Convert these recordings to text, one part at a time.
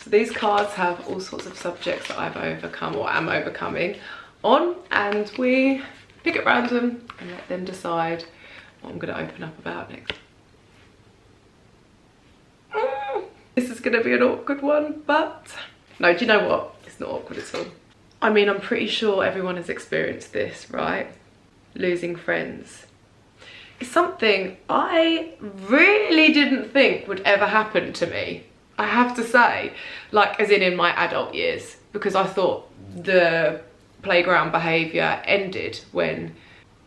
So these cards have all sorts of subjects that I've overcome or am overcoming on, and we pick at random and let them decide what I'm going to open up about next. This is going to be an awkward one, but no, do you know what? It's not awkward at all. I mean, I'm pretty sure everyone has experienced this, right? Losing friends. It's something I really didn't think would ever happen to me, I have to say, like as in my adult years, because I thought the playground behaviour ended when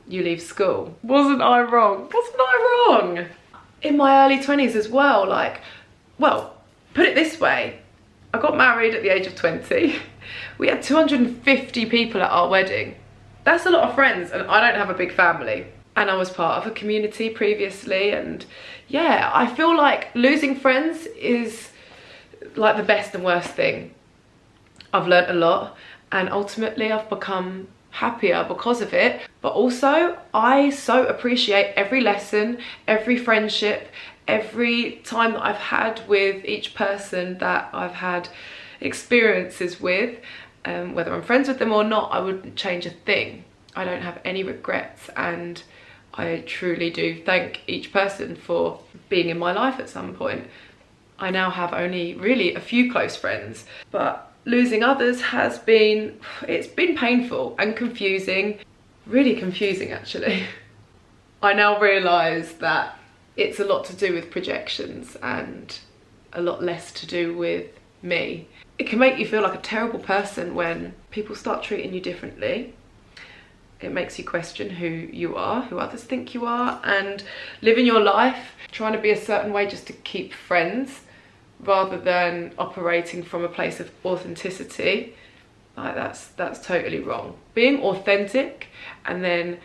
you leave school. Wasn't I wrong? Wasn't I wrong? In my early 20s as well, like, well, put it this way, I got married at the age of 20. We had 250 people at our wedding. That's a lot of friends, and I don't have a big family. And I was part of a community previously, and yeah, I feel like losing friends is like the best and worst thing. I've learnt a lot, and ultimately I've become happier because of it, but also I so appreciate every lesson, every friendship, every time that I've had with each person that I've had experiences with. Whether I'm friends with them or not, I wouldn't change a thing. I don't have any regrets, and I truly do thank each person for being in my life at some point. I now have only really a few close friends, but losing others has been, it's been painful and confusing, really confusing actually. I now realise that it's a lot to do with projections and a lot less to do with me. It can make you feel like a terrible person when people start treating you differently. It makes you question who you are, who others think you are, and living your life trying to be a certain way just to keep friends rather than operating from a place of authenticity. Like that's totally wrong. Being authentic and then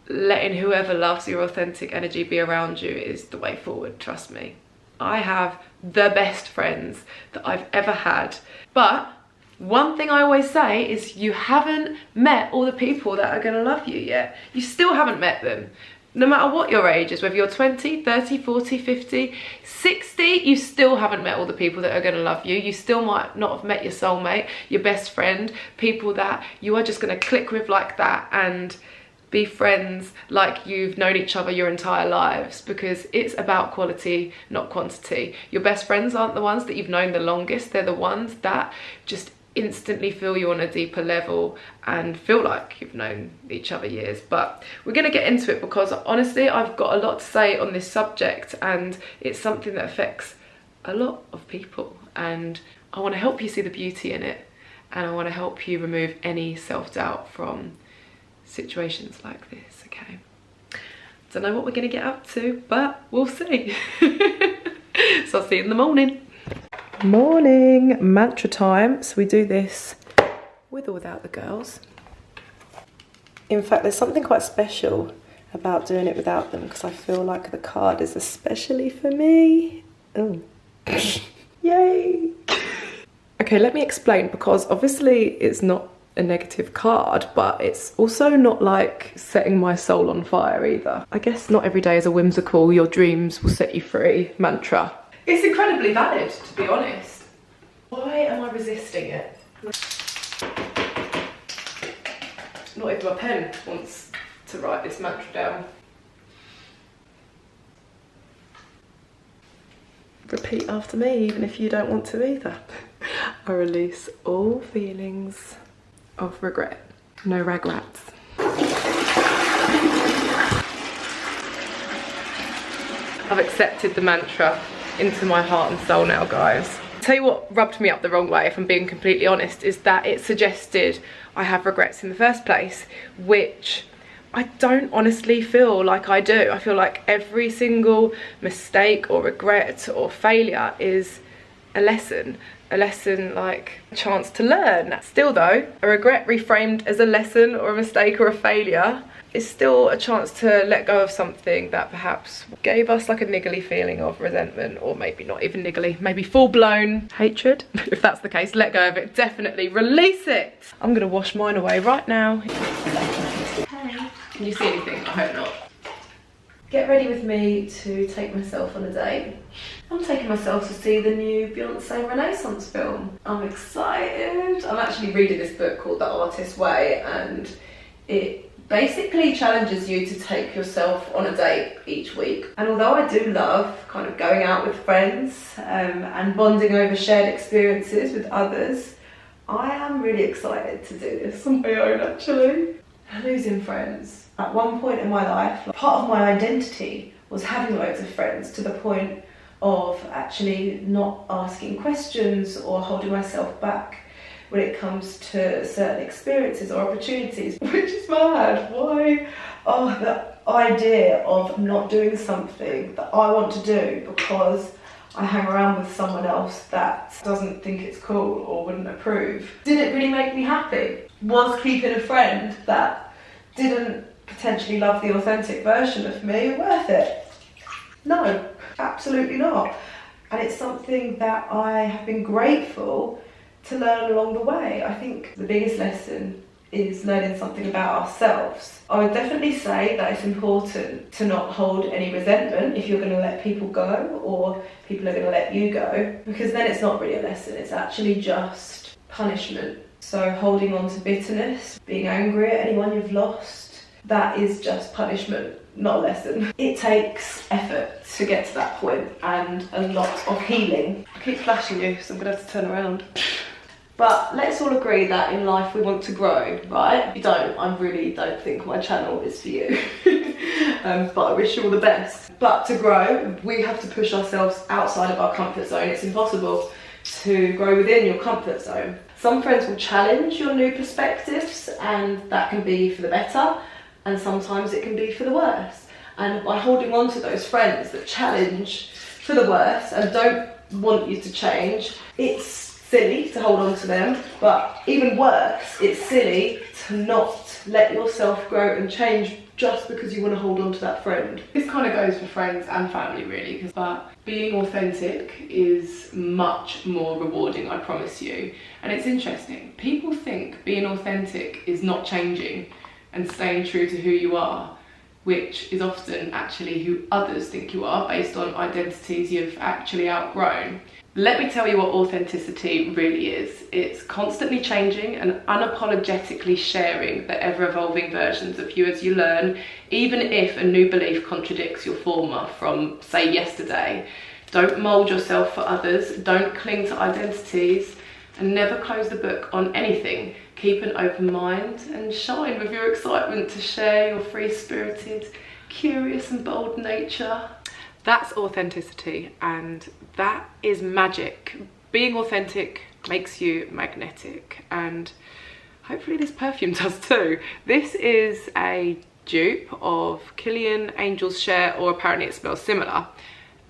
letting whoever loves your authentic energy be around you is the way forward, trust me. I have the best friends that I've ever had, but one thing I always say is you haven't met all the people that are going to love you yet. You still haven't met them. No matter what your age is, whether you're 20, 30, 40, 50, 60, you still haven't met all the people that are going to love you. You still might not have met your soulmate, your best friend, people that you are just going to click with like that and be friends like you've known each other your entire lives, because it's about quality, not quantity. Your best friends aren't the ones that you've known the longest. They're the ones that just instantly feel you on a deeper level and feel like you've known each other years. But we're going to get into it because honestly I've got a lot to say on this subject, and it's something that affects a lot of people, and I want to help you see the beauty in it, and I want to help you remove any self-doubt from situations like this. Okay, don't know what we're going to get up to, but we'll see. So I'll see you in the morning. Morning mantra time. So we do this with or without the girls. In fact, there's something quite special about doing it without them, because I feel like the card is especially for me. Oh. Yay. Okay, let me explain, because obviously it's not a negative card, but it's also not like setting my soul on fire either. I guess not every day is a whimsical your dreams will set you free mantra. It's incredibly valid, to be honest. Why am I resisting it? Not even my pen wants to write this mantra down. Repeat after me, even if you don't want to either. I release all feelings of regret. No regrets. I've accepted the mantra into my heart and soul now, guys. I'll tell you what rubbed me up the wrong way, if I'm being completely honest, is that it suggested I have regrets in the first place, which I don't honestly feel like I do. I feel like every single mistake or regret or failure is a lesson like a chance to learn. Still though, a regret reframed as a lesson or a mistake or a failure is still a chance to let go of something that perhaps gave us like a niggly feeling of resentment, or maybe not even niggly, maybe full-blown hatred. If that's the case, let go of it, definitely release it. I'm gonna wash mine away right now. Hey. Can you see anything? I hope not. get ready with me to take myself on a date. I'm taking myself to see the new Beyonce Renaissance film. I'm excited. I'm actually reading this book called The Artist's Way, and it basically challenges you to take yourself on a date each week. And although I do love kind of going out with friends and bonding over shared experiences with others, I am really excited to do this on my own actually. Losing friends. At one point in my life, part of my identity was having loads of friends, to the point of actually not asking questions or holding myself back when it comes to certain experiences or opportunities, which is mad. Why? Oh, the idea of not doing something that I want to do because I hang around with someone else that doesn't think it's cool or wouldn't approve. Did it really make me happy? Was keeping a friend that didn't potentially love the authentic version of me worth it? No, absolutely not. And it's something that I have been grateful to learn along the way. I think the biggest lesson is learning something about ourselves. I would definitely say that it's important to not hold any resentment if you're going to let people go or people are going to let you go, because then it's not really a lesson, it's actually just punishment. So holding on to bitterness, being angry at anyone you've lost, that is just punishment, not a lesson. It takes effort to get to that point and a lot of healing. I keep flashing you, so I'm going to have to turn around. But let's all agree that in life we want to grow, right? If you don't, I really don't think my channel is for you. But I wish you all the best. But to grow, we have to push ourselves outside of our comfort zone. It's impossible to grow within your comfort zone. Some friends will challenge your new perspectives, and that can be for the better, and sometimes it can be for the worse. And by holding on to those friends that challenge for the worse and don't want you to change, it's silly to hold on to them, but even worse, it's silly to not let yourself grow and change just because you want to hold on to that friend. This kind of goes for friends and family really, but being authentic is much more rewarding, I promise you. And it's interesting, people think being authentic is not changing and staying true to who you are, which is often actually who others think you are based on identities you've actually outgrown. Let me tell you what authenticity really is. It's constantly changing and unapologetically sharing the ever-evolving versions of you as you learn, even if a new belief contradicts your former from, say, yesterday. Don't mould yourself for others, don't cling to identities, and never close the book on anything. Keep an open mind and shine with your excitement to share your free-spirited, curious and bold nature. That's authenticity, and that is magic. Being authentic makes you magnetic, and hopefully this perfume does too. This is a dupe of Kilian Angel's Share, or apparently it smells similar,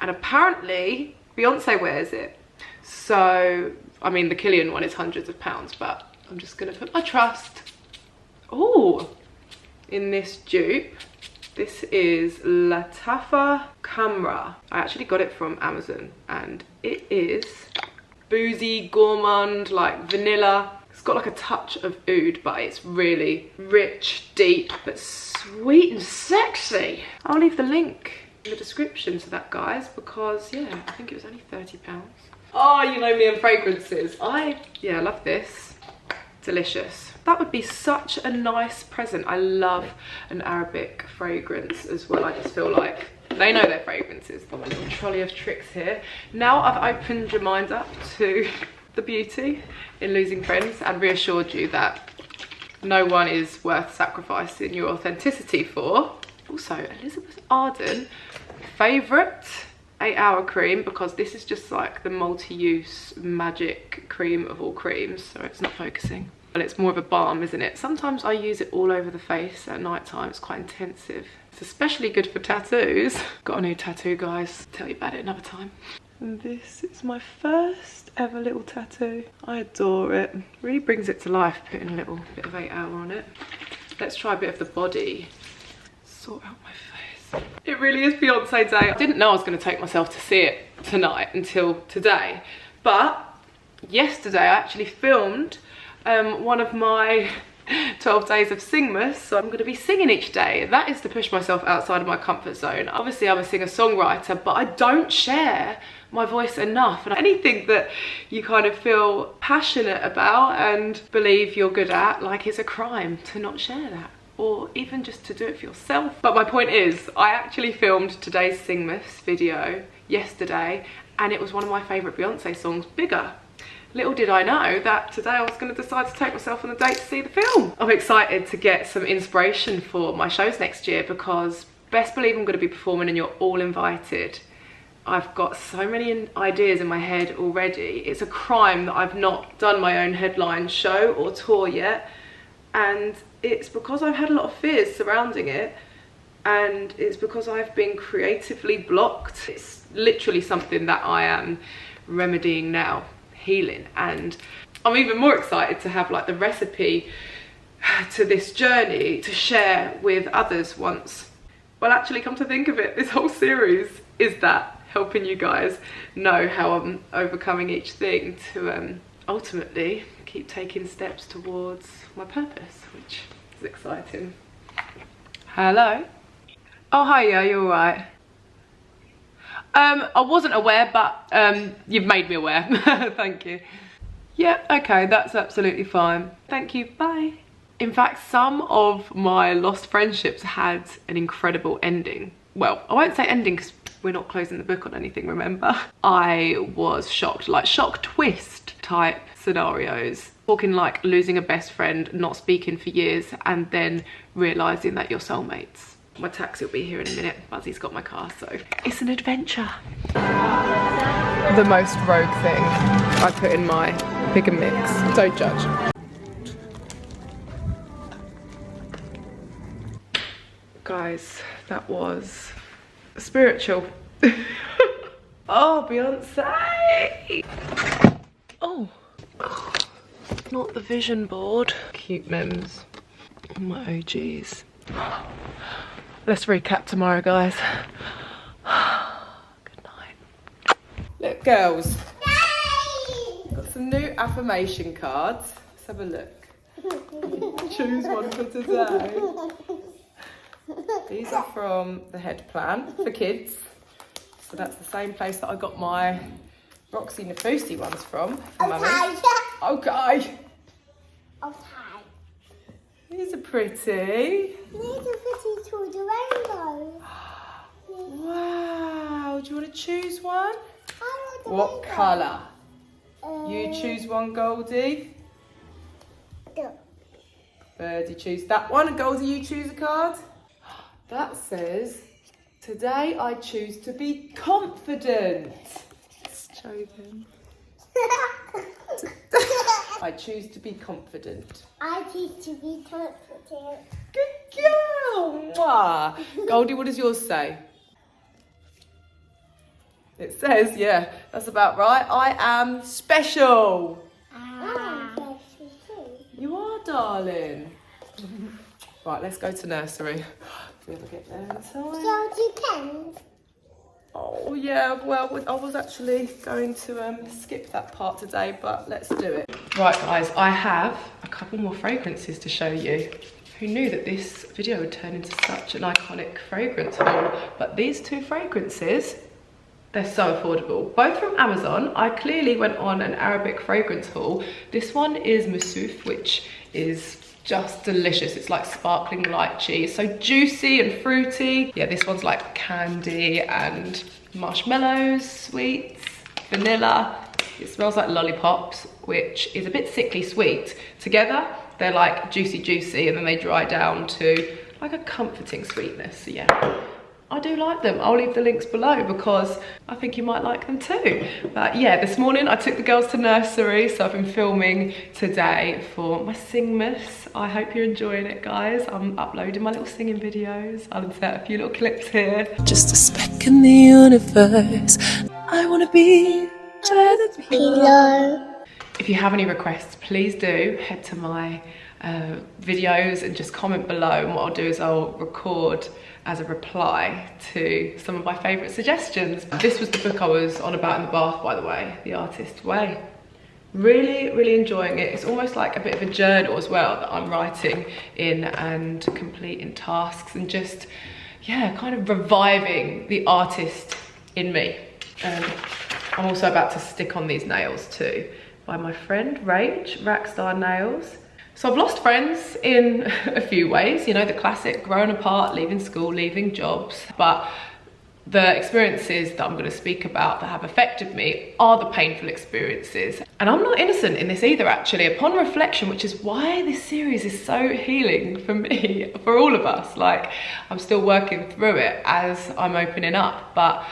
and apparently Beyonce wears it. So, I mean, the Kilian one is hundreds of pounds, but I'm just gonna put my trust, in this dupe. This is Latafa Camera. I actually got it from Amazon, and it is boozy, gourmand, like vanilla. It's got like a touch of oud, but it's really rich, deep, but sweet and sexy. I'll leave the link in the description to that, guys, because yeah, I think it was only £30. Oh, you know me and fragrances. I love this. Delicious. That would be such a nice present. I love an Arabic fragrance as well. I just feel like they know their fragrances. Got my little trolley of tricks here. Now I've opened your mind up to the beauty in losing friends and reassured you that no one is worth sacrificing your authenticity for. Also, Elizabeth Arden favourite 8-hour cream, because this is just like the multi-use magic cream of all creams. So it's not focusing. And it's more of a balm, isn't it? Sometimes I use it all over the face at night time. It's quite intensive. It's especially good for tattoos. Got a new tattoo, guys. Tell you about it another time. And this is my first ever little tattoo. I adore it. Really brings it to life, putting a little bit of 8-hour on it. Let's try a bit of the body. Sort out my face. It really is Beyonce day. I didn't know I was going to take myself to see it tonight until today. But yesterday I actually filmed one of my 12 days of Singmas, so I'm going to be singing each day. That is to push myself outside of my comfort zone. Obviously I'm a singer-songwriter, but I don't share my voice enough, and anything that you kind of feel passionate about and believe you're good at, like, it's a crime to not share that, or even just to do it for yourself. But my point is, I actually filmed today's Singmas video yesterday, and it was one of my favourite Beyonce songs, Bigger. Little did I know that today I was going to decide to take myself on a date to see the film. I'm excited to get some inspiration for my shows next year, because best believe I'm going to be performing and you're all invited. I've got so many ideas in my head already. It's a crime that I've not done my own headline show or tour yet, and it's because I've had a lot of fears surrounding it, and it's because I've been creatively blocked. It's literally something that I am remedying now, healing, and I'm even more excited to have like the recipe to this journey to share with others once. Well, actually, come to think of it, this whole series is that, helping you guys know how I'm overcoming each thing to ultimately keep taking steps towards my purpose, which is exciting. Hello. Oh, hiya, you all right? I wasn't aware, but you've made me aware. Thank you. Yeah, okay, that's absolutely fine. Thank you, bye. In fact, some of my lost friendships had an incredible ending. Well, I won't say ending because we're not closing the book on anything, remember? I was shocked, like shock twist type scenarios. Talking like losing a best friend, not speaking for years, and then realising that you're soulmates. My taxi will be here in a minute. Buzzy's got my car, so it's an adventure. The most rogue thing I put in my bigger mix. Don't judge. Guys, that was spiritual. Oh, Beyonce! Oh, not the vision board. Cute memes. My OGs. Let's recap tomorrow, guys. Good night. Look, girls. Got some new affirmation cards. Let's have a look. Choose one for today. These are from the Head Plan for kids. So that's the same place that I got my Roxie Nafousi ones from. Mummy. Okay. These are pretty. These are pretty toward the rainbow. Wow. Do you want to choose one? I want the What rainbow. colour? You choose one, Goldie. No. Birdie, choose that one. And Goldie, you choose a card. That says, today I choose to be confident. Let's show them. I choose to be confident. I choose to be confident. Good girl. Mwah. Goldie, what does yours say? It says, yeah, that's about right. I am special. You are, darling. Right, let's go to nursery. If we ever get there in time. So it depends. Oh yeah, well, I was actually going to skip that part today, but let's do it. Right guys, I have a couple more fragrances to show you. Who knew that this video would turn into such an iconic fragrance haul? But these two fragrances, they're so affordable. Both from Amazon. I clearly went on an Arabic fragrance haul. This one is Moussouf, which is just delicious. It's like sparkling lychee. It's so juicy and fruity. Yeah, this one's like candy and marshmallows, sweets, vanilla. It smells like lollipops, which is a bit sickly sweet. Together, they're like juicy, and then they dry down to like a comforting sweetness. So yeah, I do like them. I'll leave the links below because I think you might like them too. But yeah, this morning I took the girls to nursery, so I've been filming today for my Singmas. I hope you're enjoying it, guys. I'm uploading my little singing videos. I'll insert a few little clips here. Just a speck in the universe. I want to be where the Pillow. If you have any requests, please do head to my videos and just comment below, and what I'll do is I'll record as a reply to some of my favourite suggestions. This was the book I was on about in the bath, by the way, The Artist's Way. Really enjoying it. It's almost like a bit of a journal as well that I'm writing in and completing tasks and just, yeah, kind of reviving the artist in me. I'm also about to stick on these nails too by my friend Rach, Rackstar Nails. So I've lost friends in a few ways, you know, the classic growing apart, leaving school, leaving jobs, but the experiences that I'm going to speak about that have affected me are the painful experiences. And I'm not innocent in this either, actually. Upon reflection, which is why this series is so healing for me, for all of us. Like, I'm still working through it as I'm opening up. But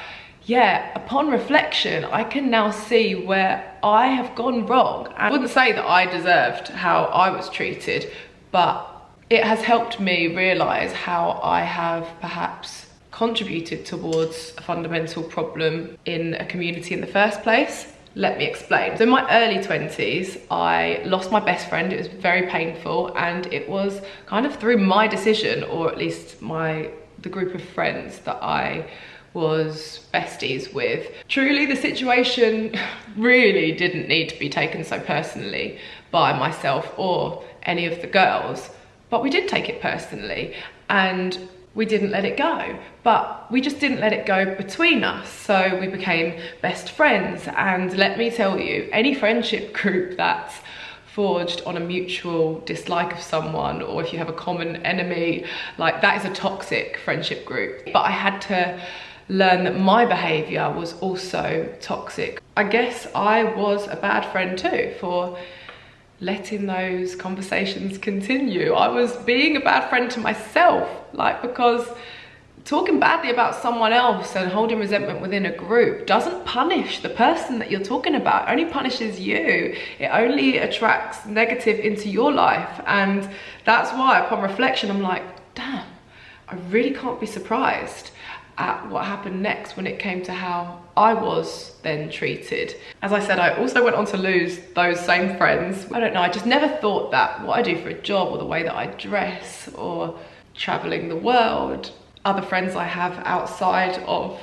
yeah, upon reflection, I can now see where I have gone wrong. I wouldn't say that I deserved how I was treated, but it has helped me realise how I have perhaps contributed towards a fundamental problem in a community in the first place. Let me explain. So in my early 20s, I lost my best friend. It was very painful, and it was kind of through my decision, or at least the group of friends that I was besties with. Truly, the situation really didn't need to be taken so personally by myself or any of the girls, but we did take it personally, and we didn't let it go. But we just didn't let it go between us. So we became best friends. And let me tell you, any friendship group that's forged on a mutual dislike of someone, or if you have a common enemy, like, that is a toxic friendship group. But I had to learn that my behaviour was also toxic. I guess I was a bad friend too for letting those conversations continue. I was being a bad friend to myself, like, because talking badly about someone else and holding resentment within a group doesn't punish the person that you're talking about. It only punishes you. It only attracts negative into your life. And that's why, upon reflection, I'm like, damn, I really can't be surprised at what happened next when it came to how I was then treated. As I said, I also went on to lose those same friends. I don't know, I just never thought that what I do for a job, or the way that I dress, or traveling the world, other friends I have outside of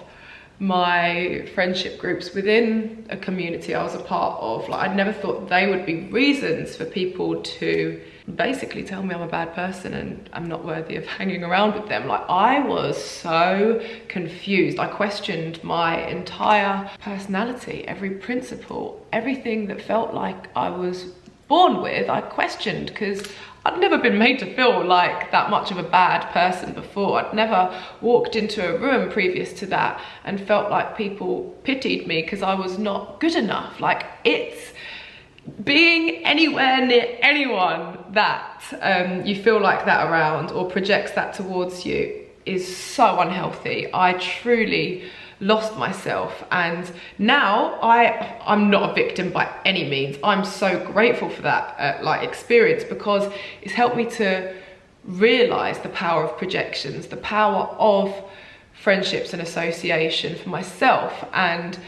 my friendship groups within a community I was a part of, like, I never thought they would be reasons for people to basically tell me I'm a bad person and I'm not worthy of hanging around with them. Like, I was so confused. I questioned my entire personality, every principle, everything that felt like I was born with, I questioned, because I'd never been made to feel like that much of a bad person before. I'd never walked into a room previous to that and felt like people pitied me because I was not good enough. Like, it's being anywhere near anyone that you feel like that around or projects that towards you is so unhealthy. I truly lost myself, and now I'm not a victim by any means. I'm so grateful for that like experience, because it's helped me to realize the power of projections, the power of friendships and association for myself, and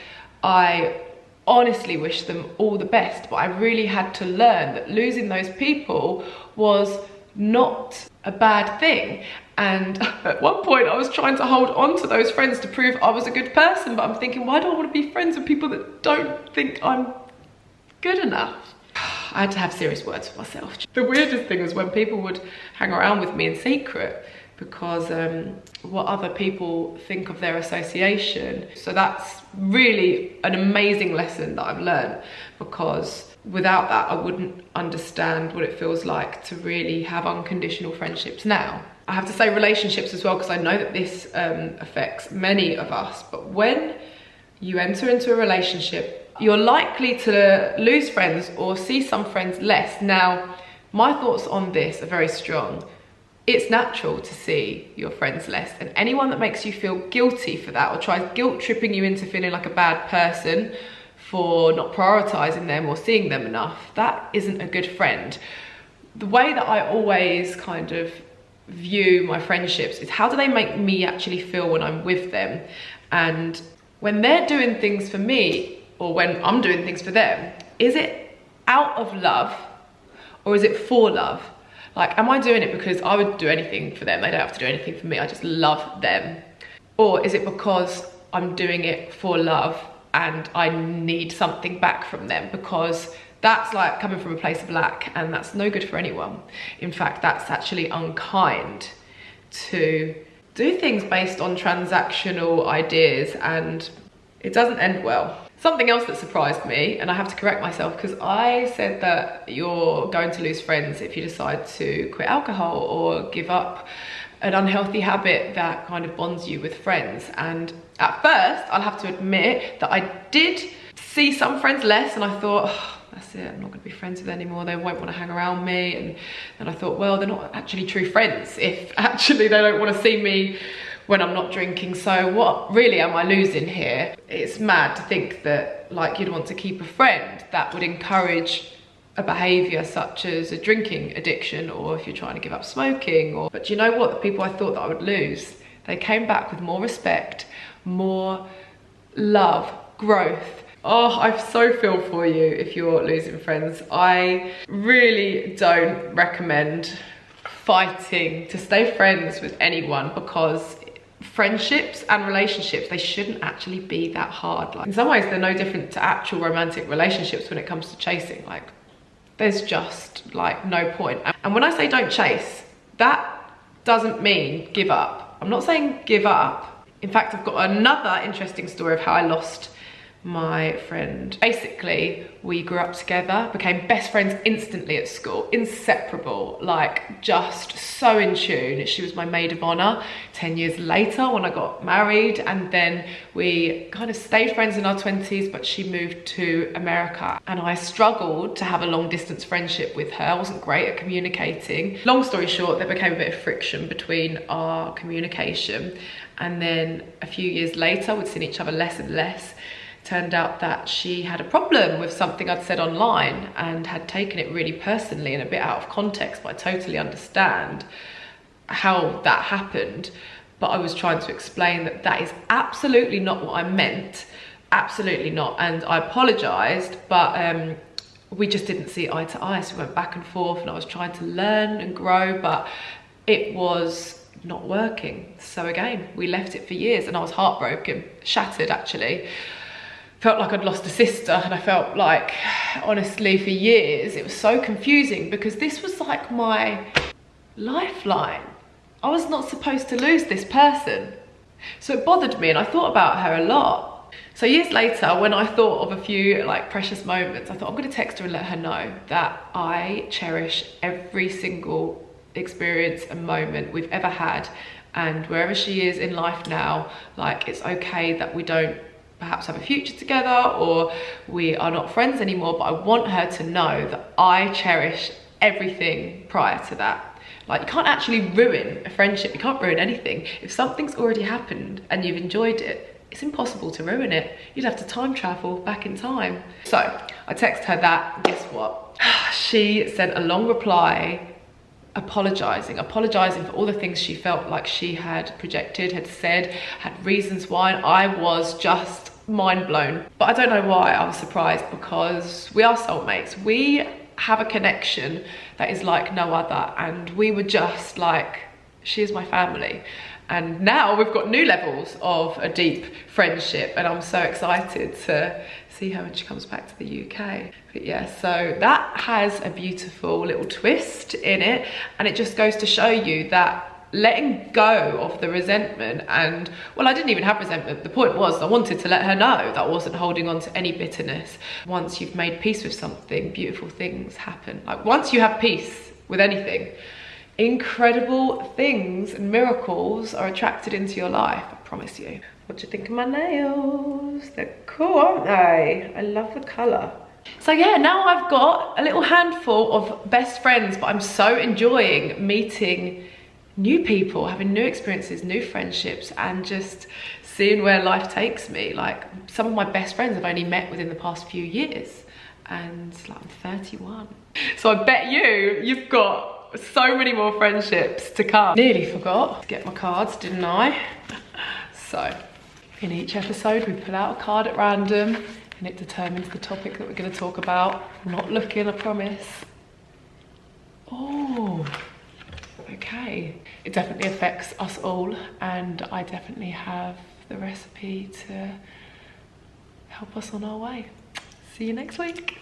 I honestly wish them all the best. But I really had to learn that losing those people was not a bad thing. And at one point I was trying to hold on to those friends to prove I was a good person, but I'm thinking, why do I want to be friends with people that don't think I'm good enough? I had to have serious words for myself. The weirdest thing was when people would hang around with me in secret because what other people think of their association. So that's really an amazing lesson that I've learned, because without that I wouldn't understand what it feels like to really have unconditional friendships now. I have to say relationships as well, because I know that this affects many of us, but when you enter into a relationship, you're likely to lose friends or see some friends less. Now, my thoughts on this are very strong. It's natural to see your friends less, and anyone that makes you feel guilty for that or tries guilt tripping you into feeling like a bad person for not prioritizing them or seeing them enough, that isn't a good friend. The way that I always kind of view my friendships is, how do they make me actually feel when I'm with them? And when they're doing things for me, or when I'm doing things for them, is it out of love or is it for love? Like, am I doing it because I would do anything for them? They don't have to do anything for me, I just love them. Or is it because I'm doing it for love and I need something back from them because That's like coming from a place of lack, and that's no good for anyone. In fact, that's actually unkind to do things based on transactional ideas, and it doesn't end well. Something else that surprised me, and I have to correct myself, because I said that you're going to lose friends if you decide to quit alcohol or give up an unhealthy habit that kind of bonds you with friends. And at first, I'll have to admit that I did see some friends less, and I thought, oh, that's it, I'm not gonna be friends with them anymore, they won't wanna hang around me. And then I thought, well, they're not actually true friends if actually they don't wanna see me when I'm not drinking. So what really am I losing here? It's mad to think that like you'd want to keep a friend that would encourage a behaviour such as a drinking addiction, or if you're trying to give up smoking. Or but do you know what? The people I thought that I would lose, they came back with more respect, more love, growth. Oh, I so feel for you if you're losing friends. I really don't recommend fighting to stay friends with anyone, because friendships and relationships, they shouldn't actually be that hard. Like in some ways they're no different to actual romantic relationships when it comes to chasing. Like there's just like no point. And when I say don't chase, that doesn't mean give up. I'm not saying give up. In fact, I've got another interesting story of how I lost my friend. Basically, we grew up together, became best friends instantly at school, inseparable, like just so in tune. She was my maid of honor 10 years later when I got married, and then we kind of stayed friends in our 20s, but she moved to America, and I struggled to have a long distance friendship with her. I wasn't great at communicating. Long story short, there became a bit of friction between our communication, and then a few years later, we'd seen each other less and less. Turned out that she had a problem with something I'd said online and had taken it really personally and a bit out of context, but I totally understand how that happened. But I was trying to explain that that is absolutely not what I meant, absolutely not. And I apologized, but we just didn't see eye to eye. So we went back and forth, and I was trying to learn and grow, but it was not working. So again, we left it for years, and I was heartbroken, shattered actually. Felt like I'd lost a sister, and I felt like, honestly, for years, it was so confusing because this was like my lifeline. I was not supposed to lose this person. So it bothered me, and I thought about her a lot. So years later, when I thought of a few like precious moments, I thought I'm gonna text her and let her know that I cherish every single experience and moment we've ever had. And wherever she is in life now, like it's okay that we don't perhaps have a future together, or we are not friends anymore, but I want her to know that I cherish everything prior to that. Like you can't actually ruin a friendship, you can't ruin anything. If something's already happened and you've enjoyed it, it's impossible to ruin it. You'd have to time travel back in time. So I texted her that, guess what? She sent a long reply apologizing for all the things she felt like she had projected, had said, had reasons why, and I was just mind blown. But I don't know why I was surprised, because we are soulmates. We have a connection that is like no other, and we were just like, she is my family. And now we've got new levels of a deep friendship, and I'm so excited to see her when she comes back to the UK. But yeah, so that has a beautiful little twist in it, and it just goes to show you that letting go of the resentment, and well, I didn't even have resentment. The point was I wanted to let her know that I wasn't holding on to any bitterness. Once you've made peace with something, beautiful things happen. Like once you have peace with anything, incredible things and miracles are attracted into your life, I promise you. What do you think of my nails? They're cool, aren't they? I love the colour. So yeah, now I've got a little handful of best friends, but I'm so enjoying meeting new people, having new experiences, new friendships, and just seeing where life takes me. Like some of my best friends I've only met within the past few years, and like I'm 31. So I bet you've got so many more friendships to come. Nearly forgot to get my cards, didn't I? So in each episode we pull out a card at random, and it determines the topic that we're going to talk about. I'm not looking, I promise. Oh, okay. It definitely affects us all, and I definitely have the recipe to help us on our way. See you next week.